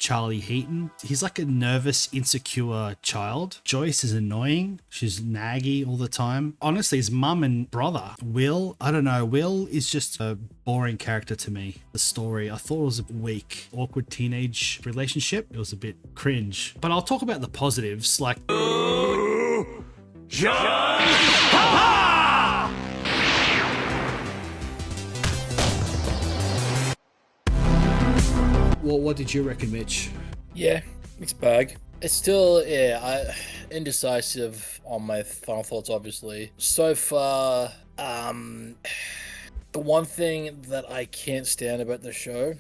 Charlie Heaton. He's like a nervous, insecure child. Joyce is annoying. She's naggy all the time. Honestly, his mum and brother, Will, I don't know. Will is just a boring character to me. The story, I thought it was a weak, awkward teenage relationship. It was a bit cringe. But I'll talk about the positives, like what did you reckon, Mitch? Yeah, mixed bag. It's still, indecisive on my final thoughts, obviously. So far, the one thing that I can't stand about the show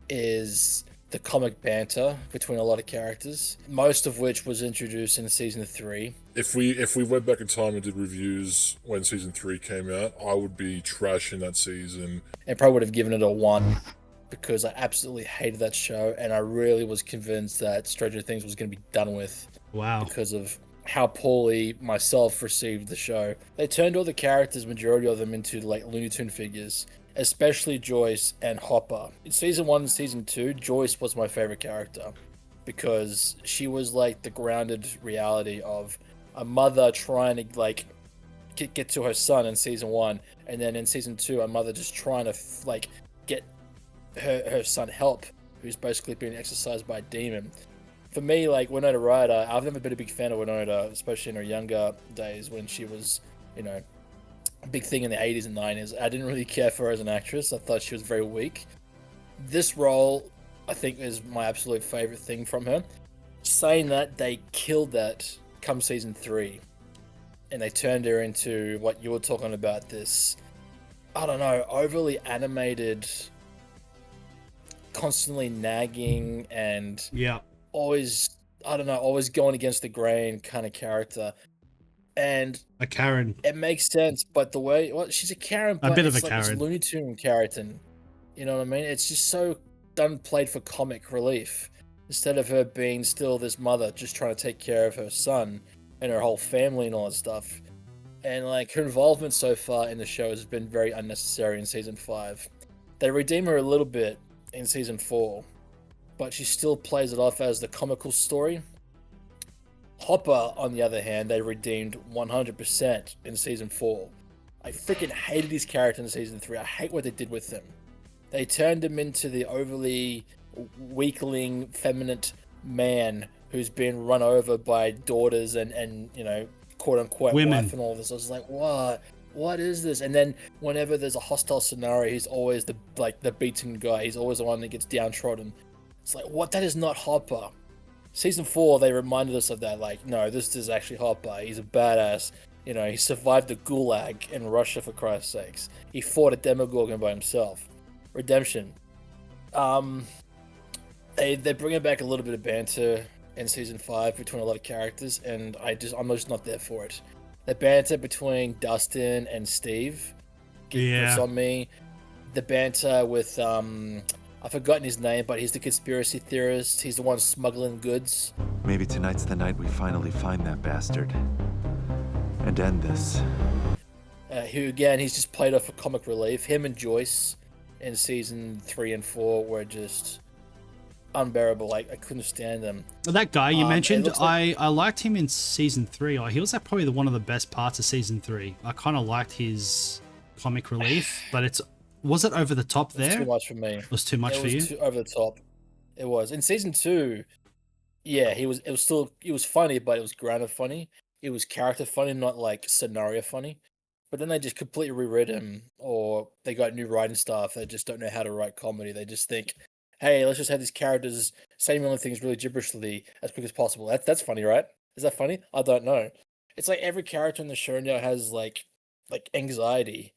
is the comic banter between a lot of characters, most of which was introduced in season 3. If we went back in time and did reviews when season 3 came out, I would be trashing that season. And probably would have given it a 1 because I absolutely hated that show, and I really was convinced that Stranger Things was going to be done with. Wow. Because of how poorly myself received the show. They turned all the characters, majority of them, into like Looney Tune figures, especially Joyce and Hopper. In season 1 and season 2, Joyce was my favorite character because she was like the grounded reality of a mother trying to like get to her son in season 1, and then in season 2, a mother just trying to like get her son help, who's basically being exercised by a demon. For me, like Winona Ryder, I've never been a big fan of Winona, especially in her younger days when she was, a big thing in the 80s and 90s. I didn't really care for her as an actress. I thought she was very weak. This role, I think, is my absolute favorite thing from her. Saying that, they killed that come season 3. And they turned her into what you were talking about, this, I don't know, overly animated, constantly nagging and always going against the grain kind of character. And a Karen. It makes sense, but the way she's a Karen, but a bit of it's a like Karen. This Looney Tune character. You know what I mean? It's just so done played for comic relief instead of her being still this mother just trying to take care of her son and her whole family and all that stuff. And like her involvement so far in the show has been very unnecessary in season 5. They redeem her a little bit in season 4, but she still plays it off as the comical story. Hopper, on the other hand, they redeemed 100% in season 4. I freaking hated his character in season 3. I hate what they did with him. They turned him into the overly weakling, feminine man who's been run over by daughters and quote unquote women. Wife and all this. I was like, what? What is this? And then whenever there's a hostile scenario, he's always the beaten guy. He's always the one that gets downtrodden. It's like, what? That is not Hopper. Season 4, they reminded us of that. Like, no, this is actually Hopper. He's a badass. He survived the gulag in Russia, for Christ's sakes. He fought a Demogorgon by himself. Redemption. They bring back a little bit of banter in season 5 between a lot of characters, and I'm just not there for it. The banter between Dustin and Steve gets on me. The banter with I've forgotten his name, but he's the conspiracy theorist. He's the one smuggling goods. Maybe tonight's the night we finally find that bastard and end this. Who again, he's just played off for comic relief. Him and Joyce in season 3 and 4 were just unbearable. Like, I couldn't stand them. That guy you mentioned, I liked him in season 3. He was probably one of the best parts of season 3. I kind of liked his comic relief, but was it over the top there? It was too much for me. It was too much for you? It was over the top. It was. In season 2, yeah, it was funny, but it was grounded funny. It was character funny, not like scenario funny. But then they just completely reread him, or they got new writing staff that just don't know how to write comedy. They just think, hey, let's just have these characters saying all the things really gibberishly as quick as possible. That's funny, right? Is that funny? I don't know. It's like every character in the show now has like anxiety,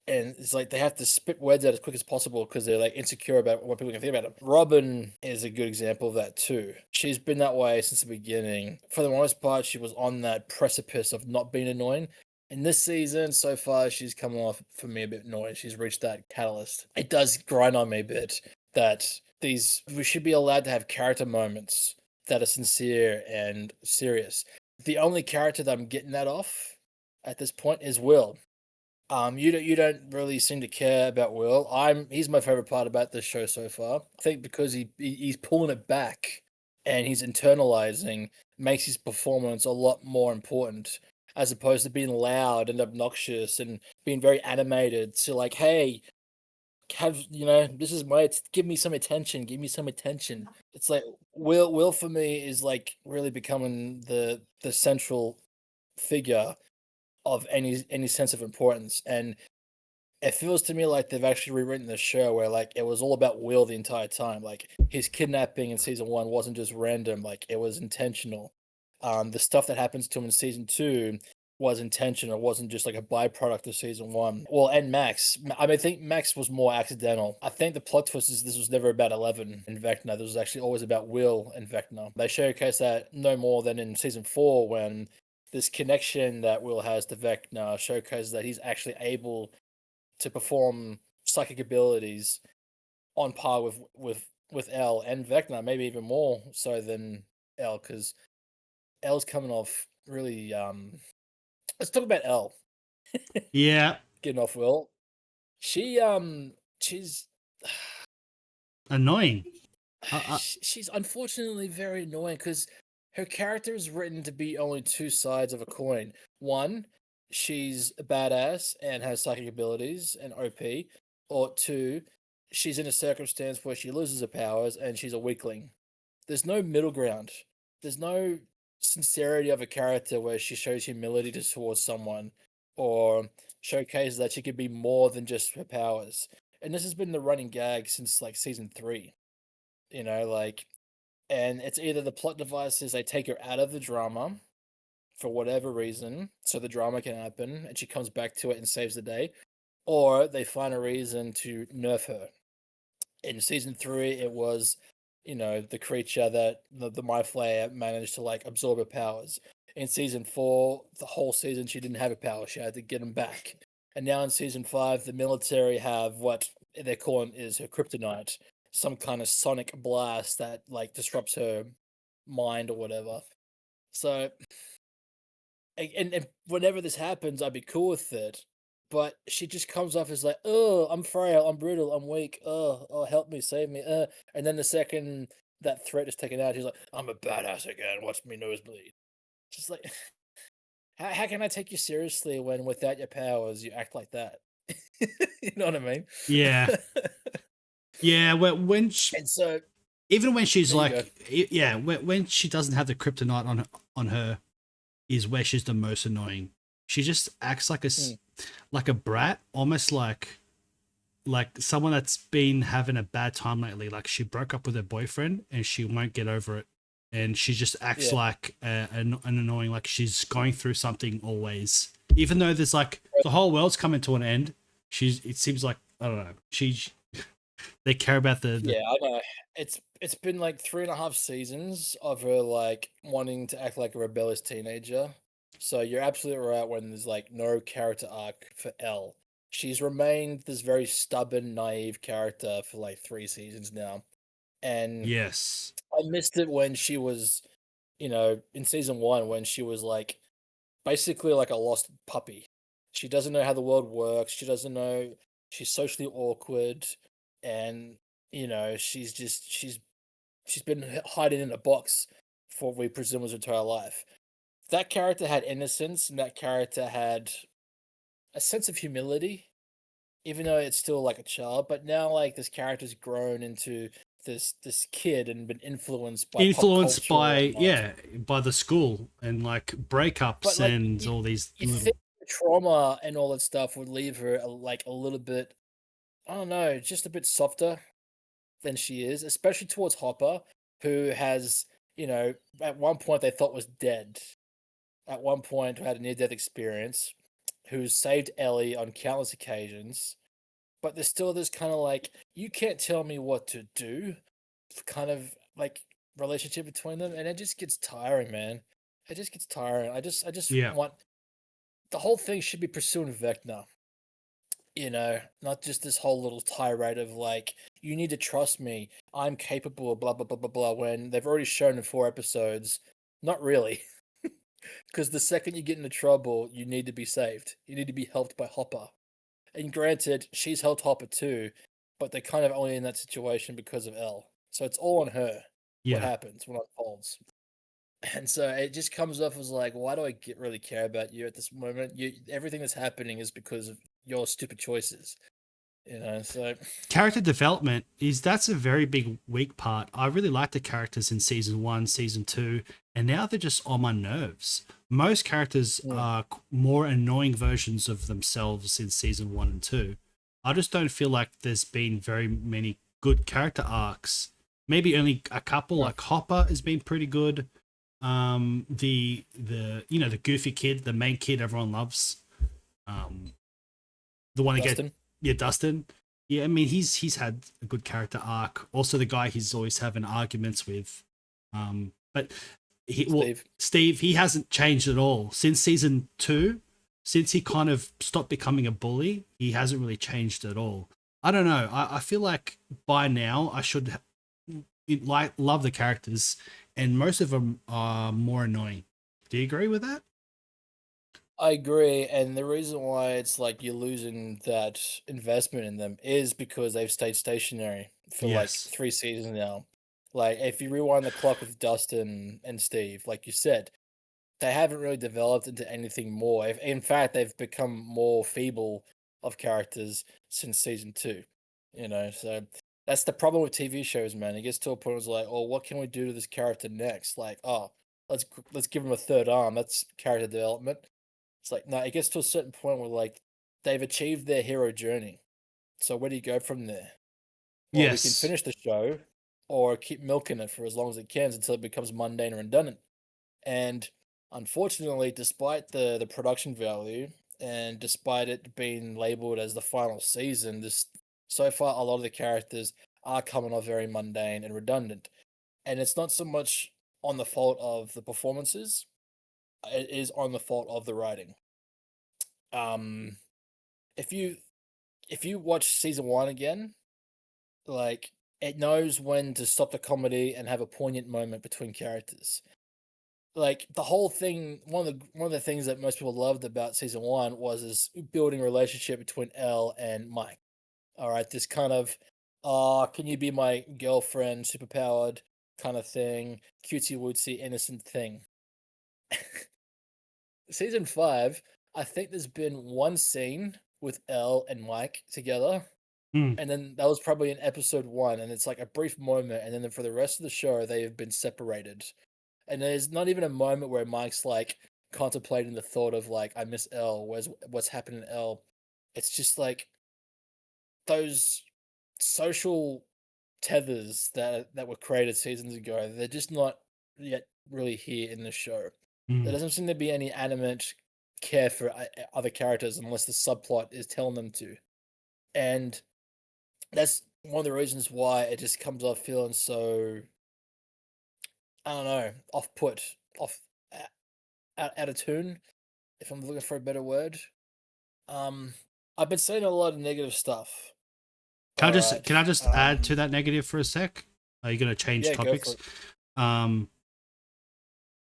and it's like they have to spit words out as quick as possible because they're like insecure about what people can think about them. Robin is a good example of that too. She's been that way since the beginning. For the most part, she was on that precipice of not being annoying. In this season, so far, she's come off for me a bit annoying. She's reached that catalyst. It does grind on me a bit that we should be allowed to have character moments that are sincere and serious. The only character that I'm getting that off at this point is Will. You don't really seem to care about Will. He's my favorite part about this show so far. I think because he's pulling it back and he's internalizing makes his performance a lot more important as opposed to being loud and obnoxious and being very animated. So like, hey, this is give me some attention, give me some attention. It's like Will for me is like really becoming the central figure of any sense of importance. And it feels to me like they've actually rewritten the show where like it was all about Will the entire time. Like his kidnapping in season 1 wasn't just random, like it was intentional. The stuff that happens to him in season 2 was intentional. It wasn't just like a byproduct of season 1. Well, and Max. I mean, I think Max was more accidental. I think the plot twist is this was never about Eleven and Vecna. This was actually always about Will and Vecna. They showcase that no more than in season 4 when this connection that Will has to Vecna showcases that he's actually able to perform psychic abilities on par with L and Vecna, maybe even more so than L, because L's coming off really. Let's talk about L. Yeah, Getting off Will. She's annoying. she's unfortunately very annoying because her character is written to be only two sides of a coin. One, she's a badass and has psychic abilities and OP, or two, she's in a circumstance where she loses her powers and she's a weakling. There's no middle ground. There's no sincerity of a character where she shows humility towards someone or showcases that she could be more than just her powers. And this has been the running gag since like season 3. Like, and it's either the plot device is they take her out of the drama for whatever reason, so the drama can happen and she comes back to it and saves the day, or they find a reason to nerf her. In season 3, it was, the creature that the Myflayer managed to like absorb her powers. In season 4, the whole season she didn't have a power; she had to get them back. And now in season 5, the military have what they're calling is her kryptonite, some kind of sonic blast that like disrupts her mind or whatever. So, and whenever this happens, I'd be cool with it. But she just comes off as like, oh, I'm frail, I'm brittle, I'm weak. Oh, help me, save me. And then the second that threat is taken out, she's like, I'm a badass again. Watch me nose bleed. Just like, how can I take you seriously when without your powers you act like that? You know what I mean? Yeah. Yeah, when And so, even when she's there you like, yeah, when she doesn't have the kryptonite on her, is where she's the most annoying. She just acts like like a brat, almost like someone that's been having a bad time lately. Like she broke up with her boyfriend and she won't get over it, and she just acts like an annoying, like she's going through something always. Even though there's like the whole world's coming to an end, it seems like, I don't know, they care about the yeah, I know. It's been like 3.5 seasons of her like wanting to act like a rebellious teenager. So you're absolutely right when there's like no character arc for Elle. She's remained this very stubborn, naive character for like 3 seasons now. And yes. I missed it when she was, in season 1 when she was like basically like a lost puppy. She doesn't know how the world works. She doesn't know. She's socially awkward, and she's been hiding in a box for what we presume was her entire life. That character had innocence, and that character had a sense of humility, even though it's still like a child. But now, like this character's grown into this kid and been influenced by influenced pop by culture by the school and like breakups but like and all these you little... think the trauma and all that stuff would leave her like a little bit, I don't know, just a bit softer than she is, especially towards Hopper, who has, at one point they thought was dead. At one point who had a near-death experience, who's saved Ellie on countless occasions, but there's still this kind of like, you can't tell me what to do kind of like relationship between them, and it just gets tiring, man. It just gets tiring. I just want the whole thing should be pursuing Vecna. Not just this whole little tirade of like, you need to trust me, I'm capable, blah blah blah blah blah. When they've already shown in 4 episodes, not really. Because the second you get into trouble, you need to be saved. You need to be helped by Hopper. And granted, she's helped Hopper too, but they're kind of only in that situation because of Elle. So it's all on her. What Yeah. happens, what unfolds. And so it just comes off as like, why do I really care about you at this moment? Everything that's happening is because of your stupid choices. So Character development that's a very big weak part. I really like the characters in season 1, season 2, and now they're just on my nerves. Most characters are more annoying versions of themselves in season 1 and 2. I just don't feel like there's been very many good character arcs. Maybe only a couple. Like Hopper has been pretty good. The goofy kid, the main kid everyone loves. The one Dustin. Dustin. Yeah, I mean he's had a good character arc. Also, the guy he's always having arguments with. But Steve, he hasn't changed at all since season 2. Since he kind of stopped becoming a bully, he hasn't really changed at all. I don't know. I feel like by now I should love the characters, and most of them are more annoying. Do you agree with that? I agree, and the reason why it's like you're losing that investment in them is because they've stayed stationary for like Yes. 3 seasons now. Like, if you rewind the clock with Dustin and Steve, like you said, they haven't really developed into anything more. In fact, they've become more feeble of characters since season 2. So that's the problem with TV shows, man. It gets to a point where it's like, oh, what can we do to this character next? Like, oh, let's give him a third arm. That's character development. It's like, no, it gets to a certain point where like they've achieved their hero journey. So where do you go from there? Well, we can Yes. finish the show or keep milking it for as long as it can until it becomes mundane and redundant. And unfortunately, despite the production value and despite it being labeled as the final season, so far a lot of the characters are coming off very mundane and redundant. And it's not so much on the fault of the performances, it is on the fault of the writing. If you watch season 1 again, like it knows when to stop the comedy and have a poignant moment between characters. Like the whole thing, one of the things that most people loved about season 1 was this building relationship between Elle and Mike. All right, this kind of, can you be my girlfriend, superpowered kind of thing, cutesy wootsy, innocent thing. Season 5, I think there's been one scene with Elle and Mike together, Hmm. and then that was probably in episode 1, and it's like a brief moment, and then for the rest of the show, they have been separated. And there's not even a moment where Mike's like contemplating the thought of like, I miss Elle, what's happening to Elle. It's just like those social tethers that were created seasons ago, they're just not yet really here in the show. Hmm. There doesn't seem to be any animate care for other characters unless the subplot is telling them to. And that's one of the reasons why it just comes off feeling so, I don't know, off-put, out of tune, if I'm looking for a better word. I've been saying a lot of negative stuff. Can I Alright, just add to that negative for a sec? Are you going to change yeah, go topics? for it.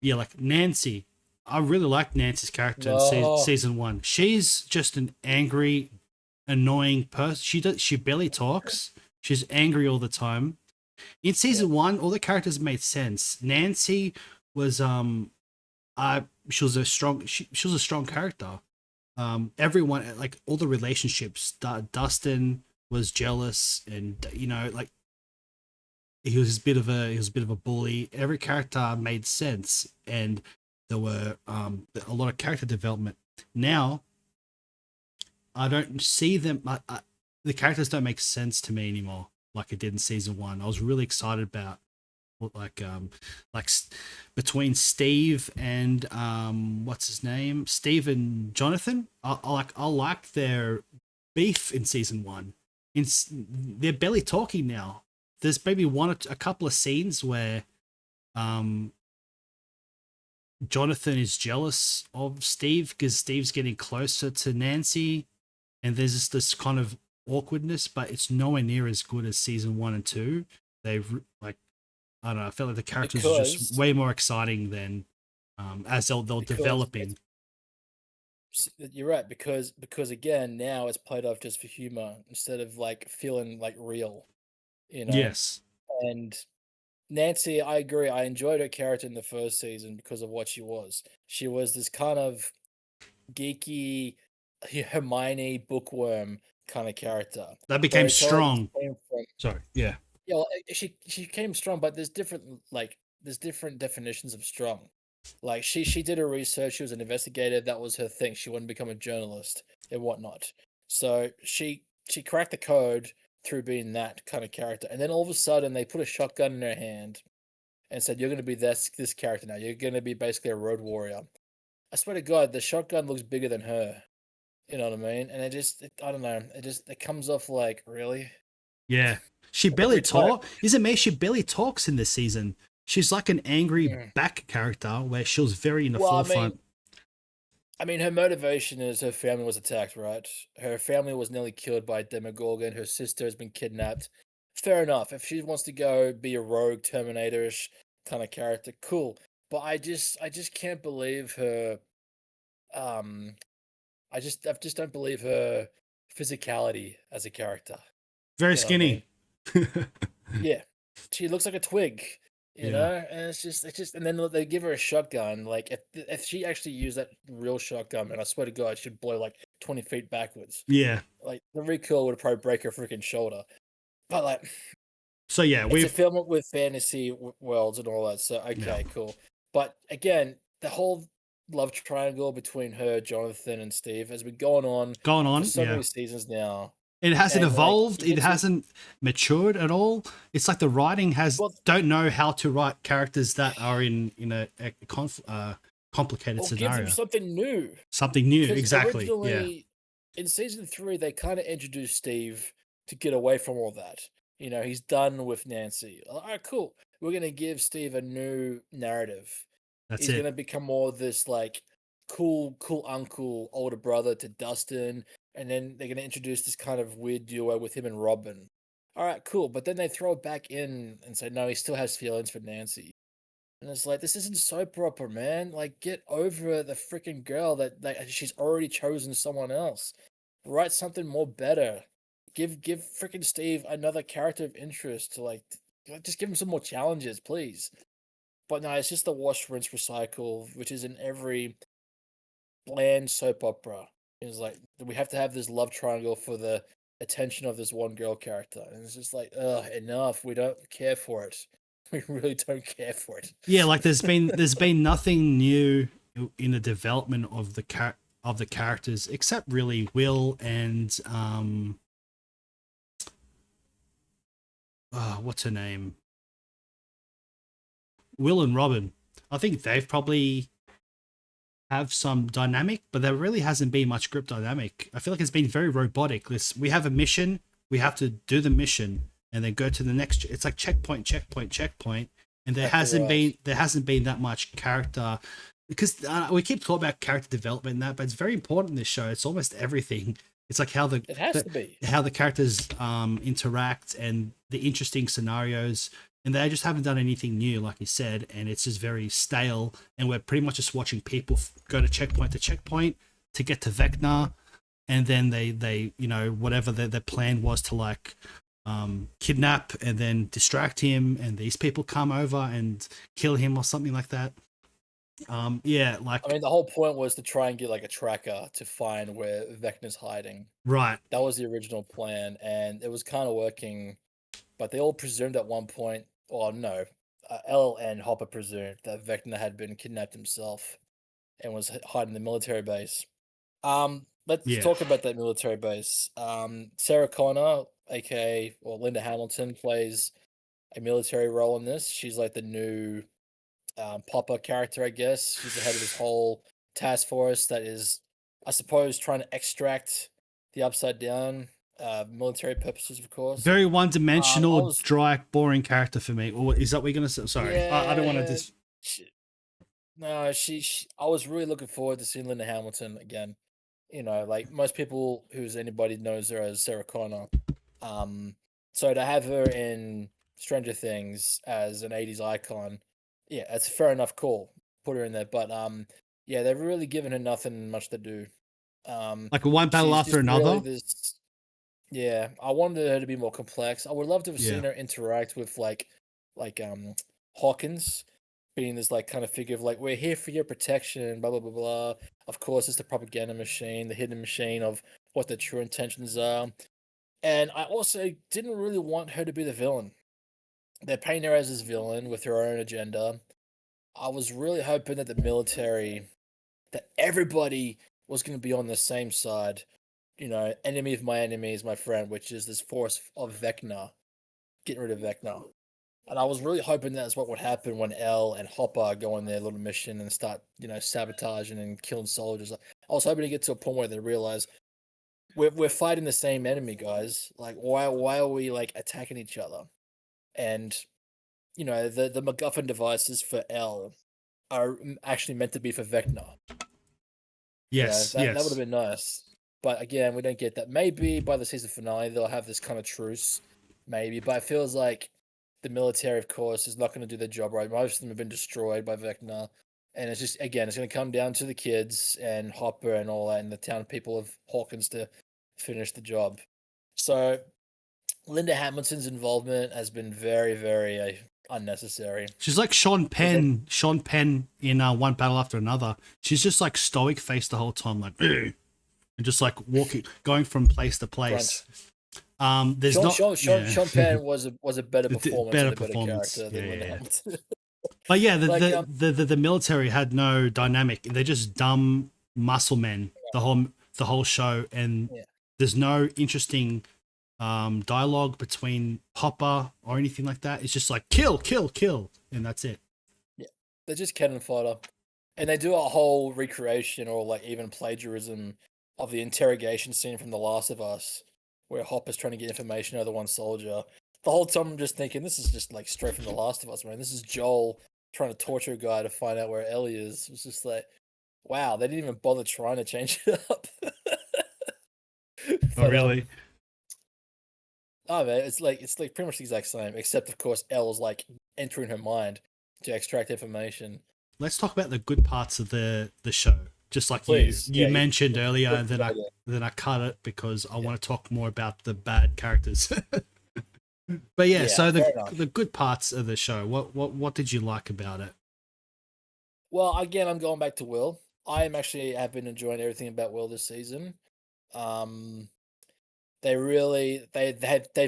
Yeah, like Nancy. I really like Nancy's character in No. season 1. She's just an angry, annoying person. She barely talks. She's angry all the time. In season 1, all the characters made sense. Nancy was she was a strong character. Everyone, like all the relationships, Dustin was jealous, and like he was a bit of a bully. Every character made sense, and there were a lot of character development. Now I don't see them. The characters don't make sense to me anymore, like it did in season 1. I was really excited about between Steve and what's his name, Steve and Jonathan. I like their beef in season 1. They're barely talking now. There's maybe a couple of scenes where Jonathan is jealous of Steve because Steve's getting closer to Nancy, and there's just this kind of awkwardness, but it's nowhere near as good as season 1 and 2. They've like, I don't know, I felt like the characters were just Because way more exciting than as they'll Because developing. you're right, because again, now it's played off just for humor instead of like feeling like real, you know. Yes. And Nancy, I agree. I enjoyed her character in the first season because of what she was. She was this kind of geeky Hermione bookworm kind of character. That became Whereas her strong. came from, Sorry. Yeah. yeah, well, she came strong, but there's different definitions of strong. Like she did her research. She was an investigator. That was her thing. She wanted to become a journalist and whatnot. So she cracked the code through being that kind of character. And then all of a sudden, they put a shotgun in her hand and said, "You're going to be this character now. You're going to be basically a road warrior." I swear to God, the shotgun looks bigger than her. You know what I mean? And I don't know. It comes off like really Yeah. She barely every time. talk. Is it me? She barely talks in this season. She's like an angry Mm. back character where she was very in the Well, forefront. I mean, her motivation is her family was attacked, right? Her family was nearly killed by Demogorgon. Her sister has been kidnapped. Fair enough. If she wants to go be a rogue Terminator-ish kind of character, cool. But I just can't believe her. Um, I just don't believe her physicality as a character. Very You know what I mean? skinny. Yeah, she looks like a twig, you Yeah. know, and and then they give her a shotgun. Like if she actually used that real shotgun, and I swear to God, she'd blow like 20 feet backwards. Yeah. Like the recoil would probably break her freaking shoulder. But like, So yeah, it's a we've film with fantasy worlds and all that. So okay, cool. But again, the whole love triangle between her, Jonathan, and Steve has been going on gone for on. so Yeah. many seasons now. It hasn't And like, evolved. you It get to hasn't matured at all. It's like the writing has well, don't know how to write characters that are in a complicated or give scenario. them something new. Something new. Because Exactly. Yeah. originally, in season 3, they kind of introduced Steve to get away from all that. You know, he's done with Nancy. All right, cool. We're gonna give Steve a new narrative. That's He's it. gonna become more of this like cool uncle, older brother to Dustin, and then they're gonna introduce this kind of weird duo with him and Robin. All right, cool. But then they throw it back in and say, no, he still has feelings for Nancy. And it's like, this isn't soap opera, man. Like, get over the freaking girl that she's already chosen someone else. Write something more better. Give freaking Steve another character of interest to just give him some more challenges, please. But no, it's just the wash, rinse, recycle, which is in every bland soap opera. It's like we have to have this love triangle for the attention of this one girl character, and it's just like, ugh, enough. We don't care for it. We really don't care for it. Yeah, like there's been nothing new in the development of the characters except really Will and what's her name? Will and Robin. I think they've probably have some dynamic, but there really hasn't been much grip dynamic. I feel like it's been very robotic. We have a mission, we have to do the mission, and then go to the next. It's like checkpoint, and there hasn't been that much character because we keep talking about character development and that, but it's very important in this show. It's almost everything. It's like how it has to be how the characters interact and the interesting scenarios. And they just haven't done anything new, like you said, and it's just very stale. And we're pretty much just watching people go to checkpoint to get to Vecna, and then they whatever their plan was to like kidnap and then distract him, and these people come over and kill him or something like that. I mean, the whole point was to try and get like a tracker to find where Vecna's hiding. Right. That was the original plan, and it was kind of working. But they all presumed at one point, or no, Elle and Hopper presumed that Vecna had been kidnapped himself and was hiding in the military base. Let's talk about that military base. Sarah Connor, aka Linda Hamilton, plays a military role in this. She's like the new Popper character, I guess. She's the head of this whole task force that is, I suppose, trying to extract the Upside Down. Military purposes, of course. Very one-dimensional, dry, boring character for me. Or is that what you're gonna say? Sorry, yeah, I don't want to just. I was really looking forward to seeing Linda Hamilton again. You know, like most people anybody knows her as Sarah Connor. So to have her in Stranger Things as an '80s icon, yeah, that's a fair enough call. put her in there. But yeah, they've really given her nothing much to do. Like one battle She's after just really another. this. Yeah, I wanted her to be more complex. I would love to have Yeah. seen her interact with like Hawkins, being this like kind of figure of like, we're here for your protection, blah blah blah blah. Of course, it's the propaganda machine, the hidden machine of what the true intentions are. And I also didn't really want her to be the villain. They're painting her as this villain with her own agenda. I was really hoping that the military, that everybody was going to be on the same side. You know, enemy of my enemy is my friend, which is this force of Vecna. Getting rid of Vecna. And I was really hoping that's what would happen when Elle and Hopper go on their little mission and start, you know, sabotaging and killing soldiers. I was hoping to get to a point where they realize we're fighting the same enemy, guys. Like, why are we like attacking each other? And you know, the MacGuffin devices for Elle are actually meant to be for Vecna. Yes, That yes. would have been nice. But again, we don't get that. Maybe by the season finale they'll have this kind of truce. Maybe, but it feels like the military, of course, is not going to do their job right. Most of them have been destroyed by Vecna. And it's just, again, it's going to come down to the kids and Hopper and all that and the town people of Hawkins to finish the job. So Linda Hamilton's involvement has been very, very unnecessary. She's like Sean Penn. Sean Penn in One Battle After Another. She's just like stoic face the whole time, like, "Ugh," and just like walking, going from place to place. There's Sean Penn was a better performance, better and a better performance. character than Yeah, Linda yeah. Hamilton. But yeah, Like, the military had no dynamic. They're just dumb muscle men the whole show, and Yeah. there's no interesting dialogue between Hopper or anything like that. It's just like kill, kill, kill, and that's it. They're just cannon fodder. And they do a whole recreation or like even plagiarism of the interrogation scene from The Last of Us, where Hopper's trying to get information out of the one soldier. The whole time I'm just thinking, this is just like straight from The Last of Us, man. This is Joel trying to torture a guy to find out where Ellie is. It's just like, wow, they didn't even bother trying to change it up. Oh, really? Oh man, it's like pretty much the exact same, except of course Elle's like entering her mind to extract information. Let's talk about the good parts of the show. Just like Please. you Yeah, mentioned earlier, and then I cut it because I want to talk more about the bad characters. But yeah, so fair enough. the good parts of the show. What did you like about it? Well, again, I'm going back to Will. I am actually have been enjoying everything about Will this season. They've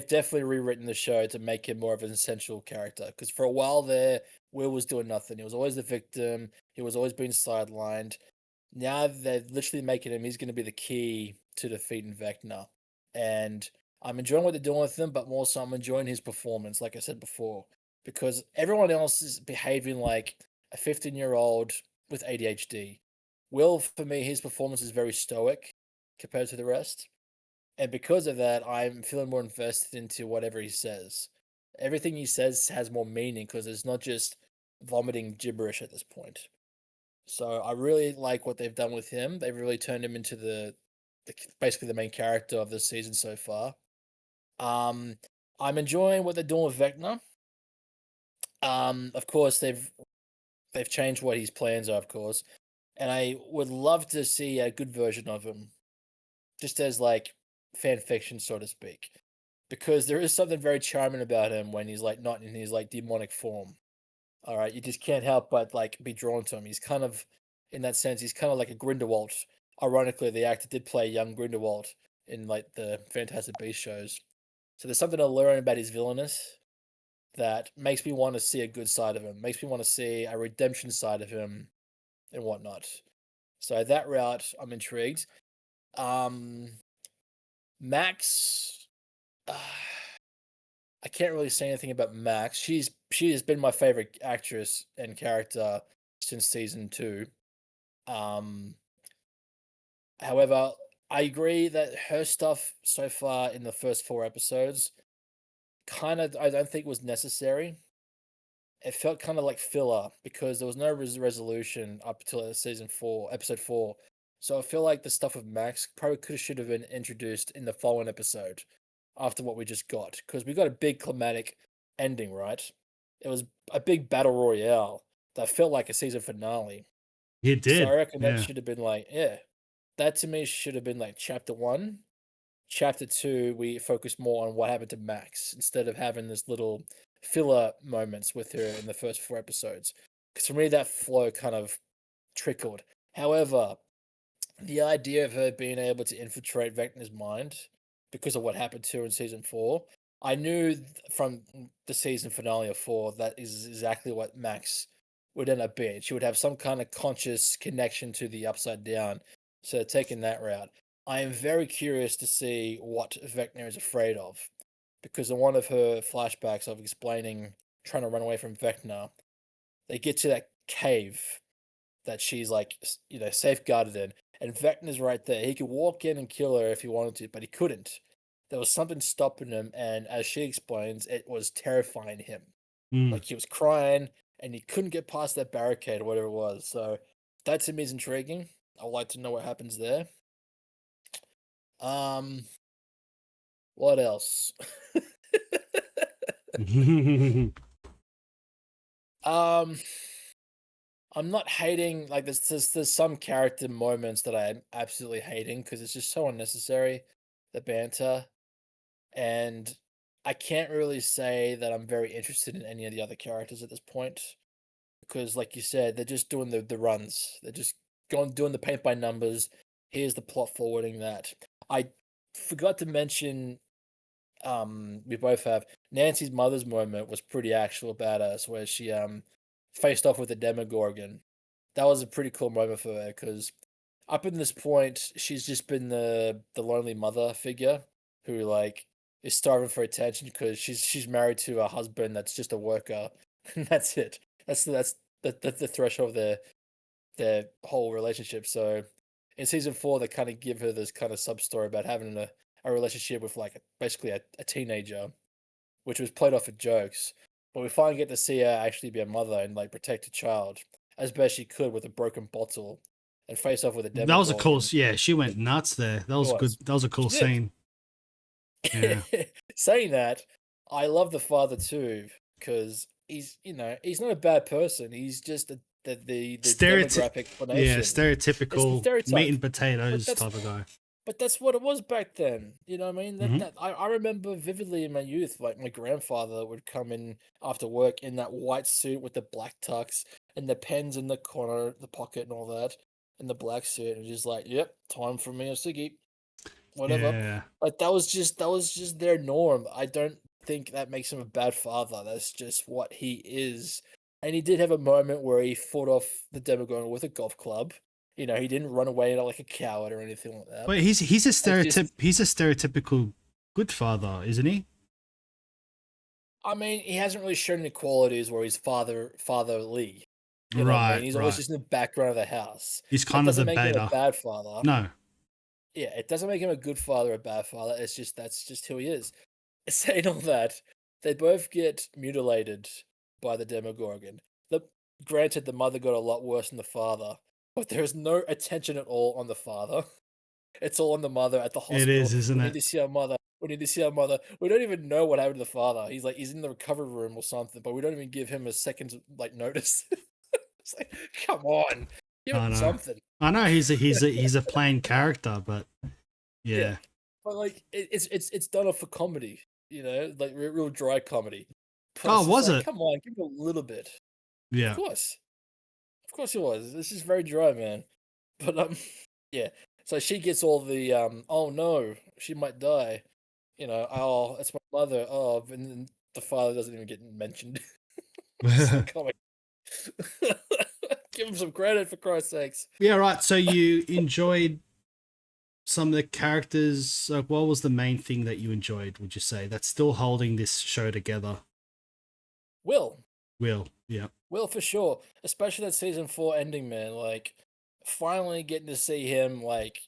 definitely rewritten the show to make him more of an essential character. Because for a while there, Will was doing nothing. He was always the victim. He was always being sidelined. Now they're literally making him. He's going to be the key to defeating Vecna, and I'm enjoying what they're doing with him. But more so, I'm enjoying his performance. Like I said before, because everyone else is behaving like a 15-year-old with ADHD. Will, for me, his performance is very stoic compared to the rest. And because of that, I'm feeling more invested into whatever he says. Everything he says has more meaning because it's not just vomiting gibberish at this point. So I really like what they've done with him. They've really turned him into the basically the main character of the season so far. I'm enjoying what they're doing with Vecna. Of course they've changed what his plans are, of course, and I would love to see a good version of him, just as like fan fiction, so to speak, because there is something very charming about him when he's like not in his like demonic form. All right, you just can't help but like be drawn to him. He's kind of, in that sense, he's kind of like a Grindelwald. Ironically, the actor did play young Grindelwald in like the Fantastic Beasts shows. So there's something to learn about his villainous that makes me want to see a good side of him, makes me want to see a redemption side of him and whatnot. So that route, I'm intrigued. Max, I can't really say anything about Max. She has been my favorite actress and character since season 2. However, I agree that her stuff so far in the first 4 episodes kind of I don't think was necessary. It felt kind of like filler because there was no resolution up until season 4, episode 4. So I feel like the stuff with Max probably should have been introduced in the following episode after what we just got, because we got a big climatic ending, right? It was a big battle royale, that felt like a season finale. It So I did. reckon that Yeah. should have been like, yeah, that to me should have been like chapter 1. Chapter 2, we focus more on what happened to Max instead of having this little filler moments with her in the first 4 episodes. Because for me, that flow kind of trickled. However, the idea of her being able to infiltrate Vecna's mind because of what happened to her in season 4, I knew from the season finale of 4 that is exactly what Max would end up being. She would have some kind of conscious connection to the Upside Down. So taking that route, I am very curious to see what Vecna is afraid of, because in one of her flashbacks of explaining trying to run away from Vecna, they get to that cave that she's like, safeguarded in, and Vecna's right there. He could walk in and kill her if he wanted to, but he couldn't. There was something stopping him, and as she explains, it was terrifying him. Mm. Like he was crying, and he couldn't get past that barricade or whatever it was. So that to me is intriguing. I'd like to know what happens there. What else? um, I'm not hating, like there's some character moments that I'm absolutely hating because it's just so unnecessary, the banter, and I can't really say that I'm very interested in any of the other characters at this point because, like you said, they're just doing the runs. They're just going doing the paint by numbers. Here's the plot forwarding that. I forgot to mention, we both have Nancy's mother's moment was pretty actual badass, where she faced off with the Demogorgon. That was a pretty cool moment for her because up in this point, she's just been the lonely mother figure who like is starving for attention because she's married to a husband that's just a worker, and that's it. That's the threshold of their whole relationship. So in season 4, they kind of give her this kind of sub story about having a relationship with like basically a teenager, which was played off at jokes. But we finally get to see her actually be a mother and like protect a child as best she could with a broken bottle and face off with a That was a cool. Demogorgon. Yeah, she went nuts there. That was good. That was a cool She did. scene. Yeah. Saying that, I love the father too because he's not a bad person. He's just the demographic explanation. Yeah, It's stereotypical the stereotype. meat and potatoes But type of guy. But that's what it was back then. You know what I mean? Mhm. I remember vividly in my youth, like my grandfather would come in after work in that white suit with the black tux and the pens in the corner, the pocket and all that, and the black suit, and just like, yep, time for me a ciggy. Whatever. Yeah. Like that was just their norm. I don't think that makes him a bad father. That's just what he is. And he did have a moment where he fought off the Demogorgon with a golf club. He didn't run away like a coward or anything like that. But he's a It's just- he's a stereotypical good father, isn't he? I mean, he hasn't really shown any qualities where he's fatherly. You know what I Right, mean? He's always right. just in the background of the house. He's That kind of the doesn't make him beta. a bad father. No. Yeah, it doesn't make him a good father or a bad father. That's just who he is. Saying all that, they both get mutilated by the Demogorgon. Granted, the mother got a lot worse than the father, but there is no attention at all on the father. It's all on the mother at the hospital. It is, isn't We it? need to see our mother. We need to see our mother. We don't even know what happened to the father. He's in the recovery room or something, but we don't even give him a second's like notice. It's like, come on, give I him know. something. I know he's a plain character, but yeah. But like it's done off for comedy, like real dry comedy. But Oh, it's just was like, it? come on, give him a little bit. Yeah. Of course it was. This is very dry, man. But yeah. So she gets all the oh no, she might die. Oh, it's my mother. Oh, and then the father doesn't even get mentioned. It's like, oh my- Give him some credit for Christ's sakes. Yeah, right. So you enjoyed some of the characters. Like, what was the main thing that you enjoyed, would you say, that's still holding this show together? Will Yeah. for sure, especially that season 4 ending, man. Like, finally getting to see him, like,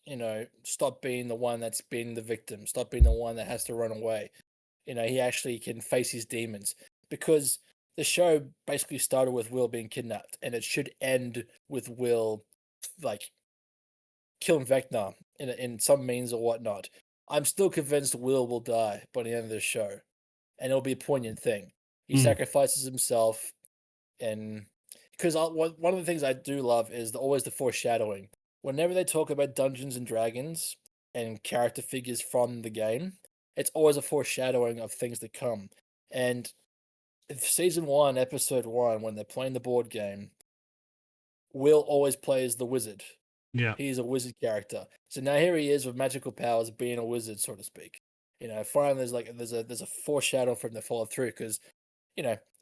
stop being the one that's been the victim, stop being the one that has to run away. He actually can face his demons because the show basically started with Will being kidnapped, and it should end with Will, like, killing Vecna in some means or whatnot. I'm still convinced Will die by the end of this show, and it'll be a poignant thing. He Mm. sacrifices himself, and because one of the things I do love is always the foreshadowing. Whenever they talk about Dungeons and Dragons and character figures from the game, it's always a foreshadowing of things to come. And if season 1, episode 1, when they're playing the board game, Will always plays the wizard. Yeah. He's a wizard character. So now here he is with magical powers, being a wizard, so to speak. Finally, there's a foreshadow from the follow through because,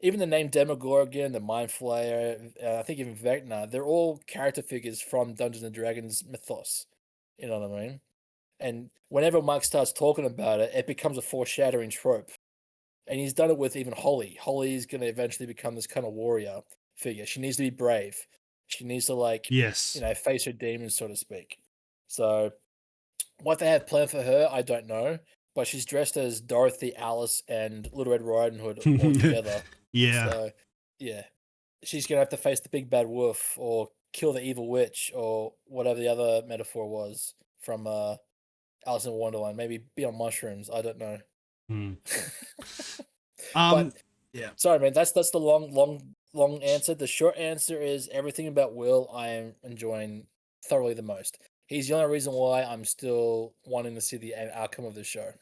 even the name Demogorgon, the Mind Flayer, I think even Vecna, they're all character figures from Dungeons and Dragons mythos. You know what I mean? And whenever Mike starts talking about it, it becomes a foreshadowing trope. And he's done it with even Holly. Holly is going to eventually become this kind of warrior figure. She needs to be brave. She needs to Yes. face her demons, so to speak. So what they have planned for her, I don't know. But she's dressed as Dorothy, Alice, and Little Red Riding Hood all together. Yeah. So, yeah. She's going to have to face the big bad wolf or kill the evil witch or whatever the other metaphor was from Alice in Wonderland. Maybe be on mushrooms. I don't know. But, yeah. Sorry, man. That's the long answer. The short answer is everything about Will I am enjoying thoroughly the most. He's the only reason why I'm still wanting to see the outcome of the show.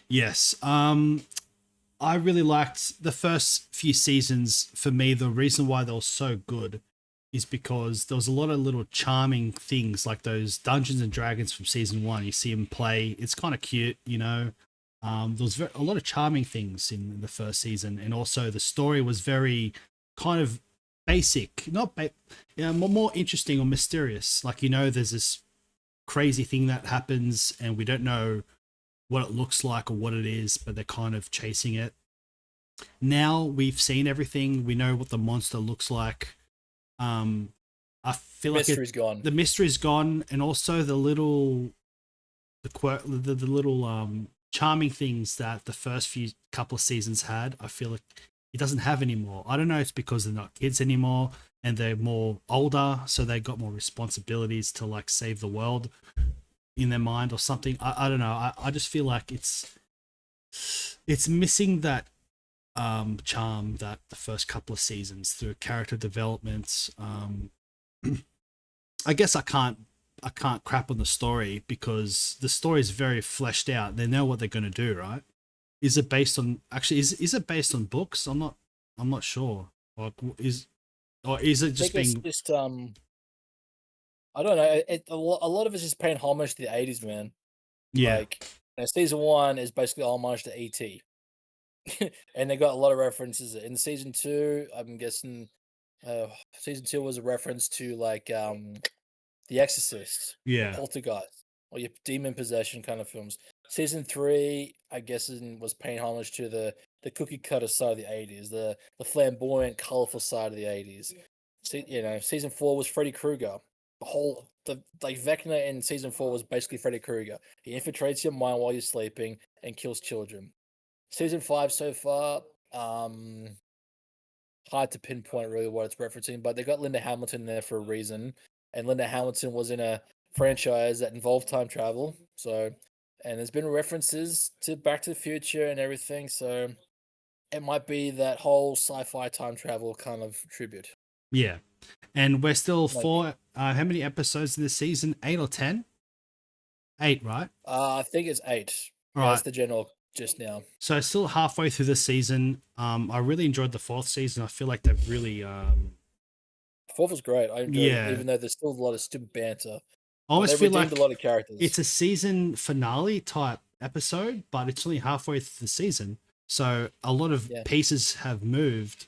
Yes. I really liked the first few seasons. For me, the reason why they were so good is because there was a lot of little charming things like those Dungeons and Dragons from season 1. You see him play. It's kind of cute, There was a lot of charming things in the first season. And also the story was very kind of basic, more interesting or mysterious. There's this crazy thing that happens and we don't know what it looks like or what it is, but they're kind of chasing it. Now we've seen everything. We know what the monster looks like. I feel like gone. The mystery's gone, and also the little charming things that the first few couple of seasons had. I feel like it doesn't have anymore. I don't know. It's because they're not kids anymore and they're more older, so they got more responsibilities to save the world in their mind or something. I don't know. I just feel like it's missing that charm that the first couple of seasons through character development. I guess I can't crap on the story because the story is very fleshed out. They know what they're going to do, right? Is it based on is it based on books? I'm not sure. Is it just being I don't know. A lot of it's just paying homage to the 80s, man. Yeah. Season 1 is basically homage to E.T. And they got a lot of references in season 2. I'm guessing season 2 was a reference to The Exorcist, Yeah. Poltergeist, or your demon possession kind of films. Season 3, I guess, was paying homage to the cookie cutter side of the 80s, the flamboyant, colorful side of the 80s. Season 4 was Freddy Krueger. Vecna in season 4 was basically Freddy Krueger. He infiltrates your mind while you're sleeping and kills children. Season 5 so far, hard to pinpoint really what it's referencing, but they got Linda Hamilton there for a reason. And Linda Hamilton was in a franchise that involved time travel. And there's been references to Back to the Future and everything. So it might be that whole sci-fi time travel kind of tribute. Yeah. And we're still how many episodes in this season? 8 or 10? 8, right? I think it's 8. All right. That's the general just now. So still halfway through the season. I really enjoyed the 4th season. I feel like they've really 4th was great. I enjoyed it, even though there's still a lot of stupid banter. I almost feel like a lot of characters. It's a season finale type episode, but it's only halfway through the season. So a lot of pieces have moved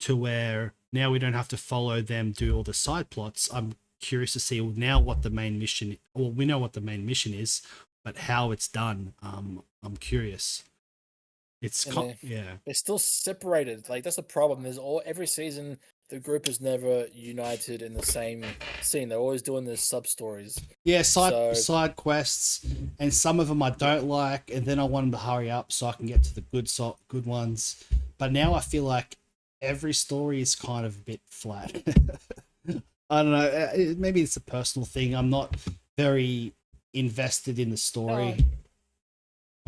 to where now we don't have to follow them do all the side plots. I'm curious to see now what the main mission. Well, we know what the main mission is, but how it's done. I'm curious. They're still separated. That's the problem. Every season the group is never united in the same scene. They're always doing these sub stories. Yeah, side quests, and some of them I don't like, and then I want them to hurry up so I can get to the good ones. But now I feel like every story is kind of a bit flat. I don't know. Maybe it's a personal thing. I'm not very invested in the story.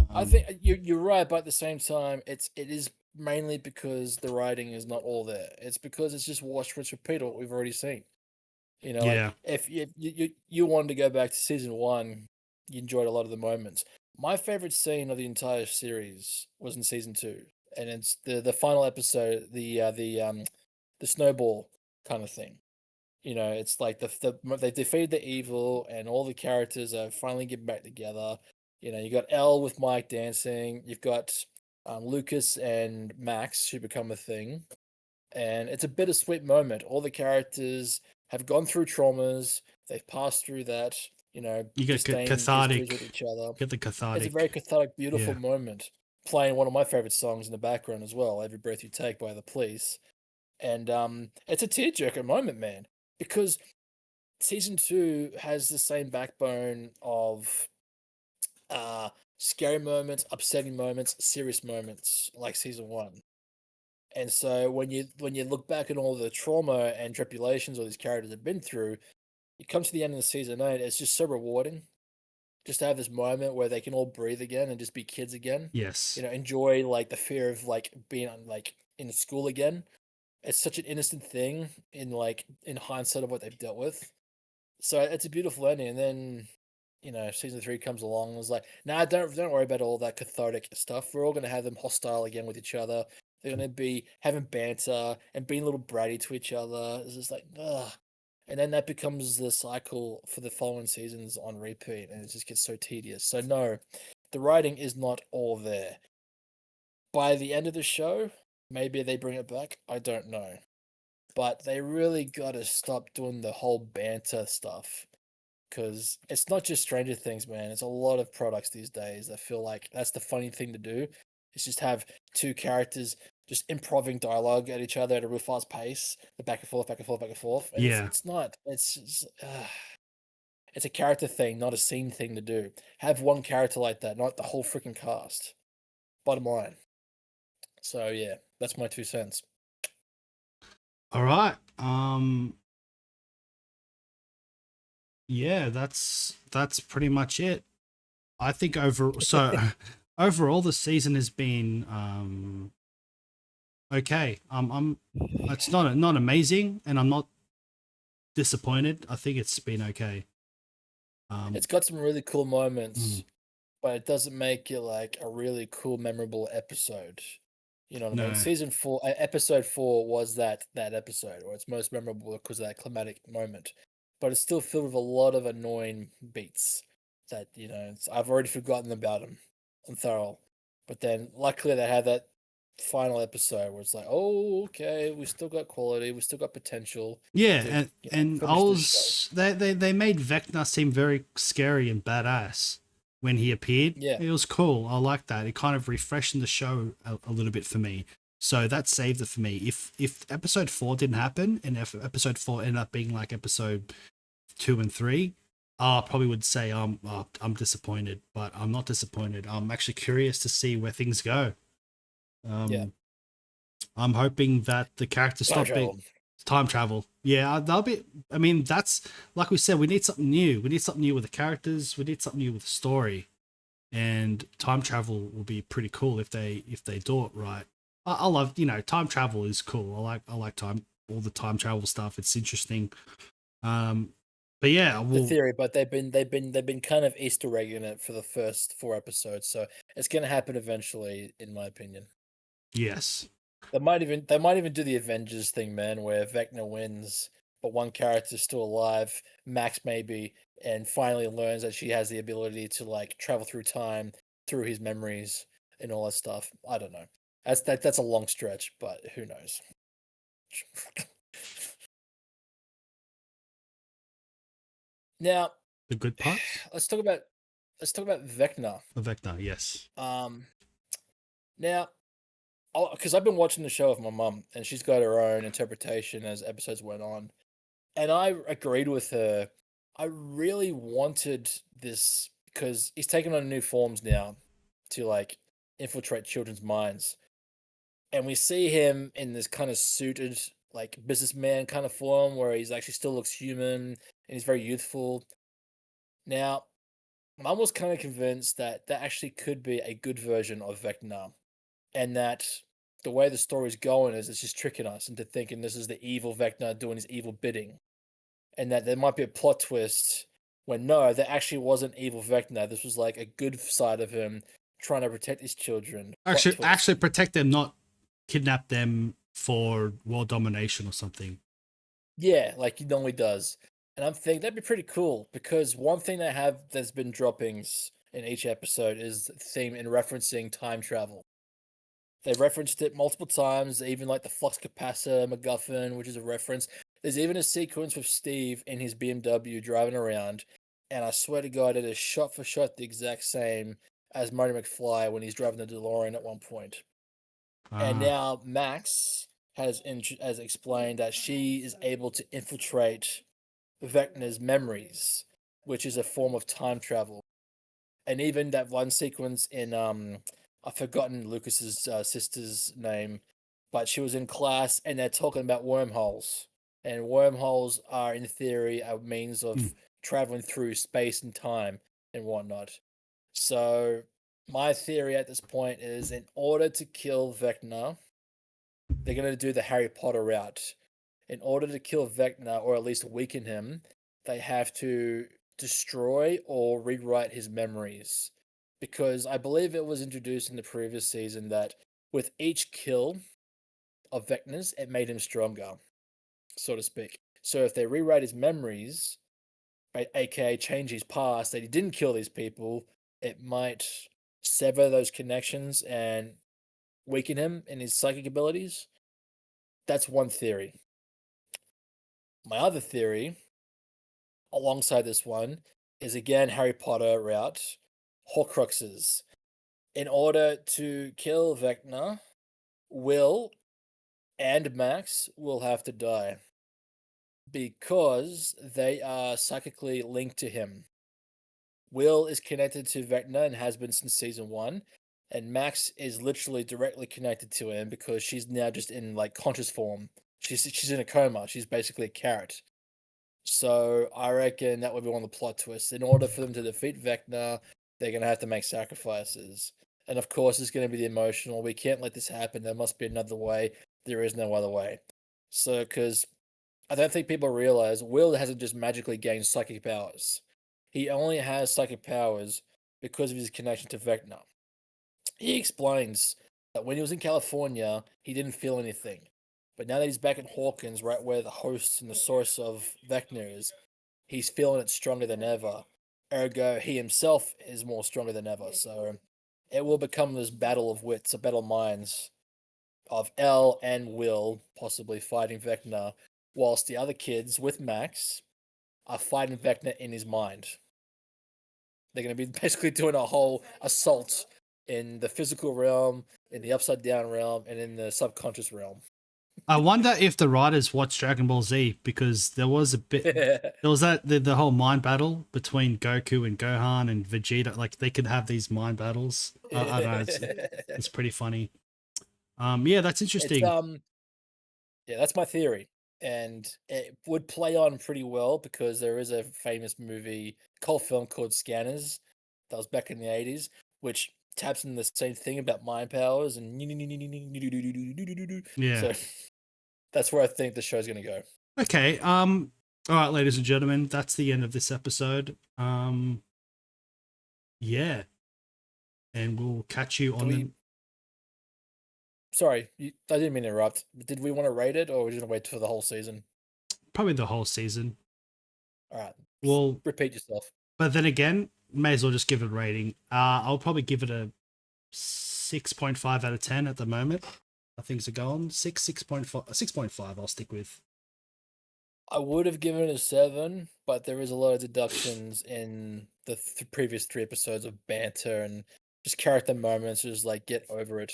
I think you're right, but at the same time, it is mainly because the writing is not all there. It's because it's just watch, rinse, repeat what we've already seen. You know, like Yeah. if you wanted to go back to season one, you enjoyed a lot of the moments. My favorite scene of the entire series was in season two, and it's the final episode, the snowball kind of thing. You know, it's like they defeated the evil, and all the characters are finally getting back together. You know, you got Elle with Mike dancing. You've got Lucas and Max who become a thing, and it's a bittersweet moment. All the characters have gone through traumas. They've passed through that. You know, You get disdain issues with cathartic. each other. Get the It's a very cathartic. cathartic, beautiful Yeah. moment. Playing one of my favorite songs in the background as well, "Every Breath You Take" by the Police, and it's a tearjerker moment, man, because season two has the same backbone of uh scary moments, upsetting moments, serious moments like season one. And so when you look back at all the trauma and tribulations all these characters have been through, you come to the end of the season eight, it's just so rewarding just to have this moment where they can all breathe again and just be kids again. You Yes. know, enjoy like the fear of like being like in school again. It's such an innocent thing in hindsight of what they've dealt with. So it's a beautiful ending. And then, you know, season three comes along and was like, nah, don't worry about all that cathartic stuff. We're all gonna have them hostile again with each other. They're gonna be having banter and being a little bratty to each other. It's just like, ugh. And then that becomes the cycle for the following seasons on repeat, and it just gets so tedious. So no, the writing is not all there. By the end of the show, maybe they bring it back. I don't know. But they really gotta stop doing the whole banter stuff because it's not just Stranger Things, man. It's a lot of products these days. I feel like that's the funny thing to do. Is just have two characters just improving dialogue at each other at a real fast pace, the back and forth, back and forth, back and forth. And Yeah. it's not. It's just, it's a character thing, not a scene thing to do. Have one character like that, not the whole freaking cast. Bottom line. So yeah, that's my 2 cents. All right. Yeah, that's pretty much it. I think overall the season has been okay. I'm it's not amazing, and I'm not disappointed. I think it's been okay. It's got some really cool moments, Mm, but it doesn't make it like a really cool, memorable episode. You know what I mean? no. Season four, episode four was that episode, or it's most memorable because of that climatic moment. But it's still filled with a lot of annoying beats that I've already forgotten about them on Thorough. But then luckily they had that final episode where it's like, oh, okay, we still got quality, we still got potential Yeah, to and I finish this show. was they made Vecna seem very scary and badass when he appeared. Yeah. It was cool. I like that. It kind of refreshed the show a little bit for me. So that saved it for me. If episode 4 didn't happen, and if episode 4 ended up being like episode 2 and 3, I probably would say I'm disappointed. But I'm not disappointed. I'm actually curious to see where things go. Yeah. I'm hoping that the characters Time stop being travel. time travel. Yeah, that'll be. I mean, that's like we said. We need something new. We need something new with the characters. We need something new with the story, and time travel will be pretty cool if they do it right. I love time travel is cool. I like all the time travel stuff. It's interesting. But yeah, The theory, but they've been kind of Easter egging it for the first 4 episodes, so it's gonna happen eventually, in my opinion. yes, They might even do the Avengers thing, man, where Vecna wins, but one character's still alive, Max maybe, and finally learns that she has the ability to like travel through time through his memories and all that stuff. I don't know. That's a long stretch, but who knows? Now, the good parts let's talk about Vecna. of Vecna. Yes, Now, because I've been watching the show with my mum, and she's got her own interpretation as episodes went on, and I agreed with her. I really wanted this because he's taken on new forms now to like infiltrate children's minds, and we see him in this kind of suited like businessman kind of form where he's actually still looks human and he's very youthful. Now, I'm almost kind of convinced that that actually could be a good version of Vecna, and that the way the story's going is it's just tricking us into thinking this is the evil Vecna doing his evil bidding, and that there might be a plot twist when no, there actually wasn't evil Vecna. This was like a good side of him trying to protect his children. Plot Actually twist. protect them, not kidnap them for world domination or something. Yeah, like he normally does. And I'm thinking that'd be pretty cool because one thing they have that's been droppings in each episode is the theme in referencing time travel. They've referenced it multiple times, even like the flux capacitor MacGuffin, which is a reference. There's even a sequence with Steve in his BMW driving around, and I swear to God, it is shot for shot the exact same as Marty McFly when he's driving the DeLorean at one point. And now Max has explained that she is able to infiltrate Vecna's memories, which is a form of time travel. And even that one sequence in I've forgotten Lucas's sister's name, but she was in class and they're talking about wormholes. And wormholes are, in theory, a means of traveling through space and time and whatnot. So my theory at this point is, in order to kill Vecna, they're going to do the Harry Potter route. In order to kill Vecna, or at least weaken him, they have to destroy or rewrite his memories. Because I believe it was introduced in the previous season that with each kill of Vecna's, it made him stronger, so to speak. So if they rewrite his memories, aka change his past, that he didn't kill these people, it might sever those connections and weaken him in his psychic abilities. That's one theory. My other theory, alongside this one, is again Harry Potter route, Horcruxes. In order to kill Vecna, Will and Max will have to die because they are psychically linked to him. Will is connected to Vecna and has been since season 1, and Max is literally directly connected to him because she's now just in like conscious form. She's in a coma. She's basically a carrot. So I reckon that would be one of the plot twists. In order for them to defeat Vecna, they're going to have to make sacrifices. And of course, it's going to be the emotional. We can't let this happen. There must be another way. There is no other way. So, because I don't think people realize Will hasn't just magically gained psychic powers. He only has psychic powers because of his connection to Vecna. He explains that when he was in California, he didn't feel anything. But now that he's back in Hawkins, right where the host and the source of Vecna is, he's feeling it stronger than ever. Ergo, he himself is more stronger than ever. So it will become this battle of wits, a battle of minds of Elle and Will possibly fighting Vecna, whilst the other kids with Max are fighting Vecna in his mind. They're going to be basically doing a whole assault in the physical realm, in the upside down realm, and in the subconscious realm. I wonder if the writers watched Dragon Ball Z, because there was a bit, there was that the whole mind battle between Goku and Gohan and Vegeta. Like they could have these mind battles. I don't know. It's pretty funny. Yeah, that's interesting. Yeah, that's my theory, and it would play on pretty well because there is a famous movie, cult film called Scanners, that was back in the 80s, which taps in the same thing about mind powers and Yeah. so that's where I think the show's gonna go. Okay. All right, ladies and gentlemen, that's the end of this episode. Yeah, and we'll catch you on the. Sorry, I didn't mean to interrupt. Did we want to rate it, or are we just gonna wait for the whole season? Probably the whole season. All right. Well, Repeat yourself. but then again, may as well just give it a rating. I'll probably give it a 6.5 out of 10 at the moment. How things are going. 6.5 I'll stick with. I would have given it a 7, but there is a lot of deductions in the previous 3 episodes of banter and just character moments, just like get over it.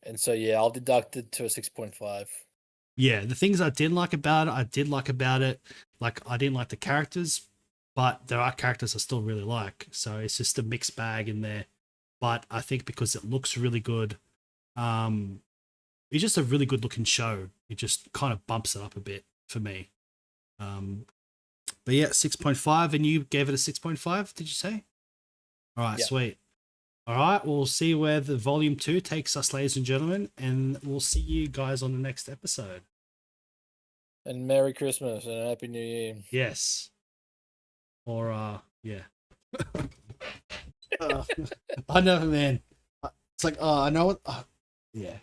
And so yeah, I'll deduct it to a 6.5. Yeah, the things I didn't like about it, I did like about it. Like, I didn't like the characters, but there are characters I still really like. So it's just a mixed bag in there. But I think because it looks really good, it's just a really good looking show. It just kind of bumps it up a bit for me. But yeah, 6.5, and you gave it a 6.5, did you say? All right, Yeah. sweet. All right, we'll see where the volume 2 takes us, ladies and gentlemen, and we'll see you guys on the next episode. And Merry Christmas and a Happy New Year. Yes. Or yeah. I know, man. It's like, I know what. Yeah.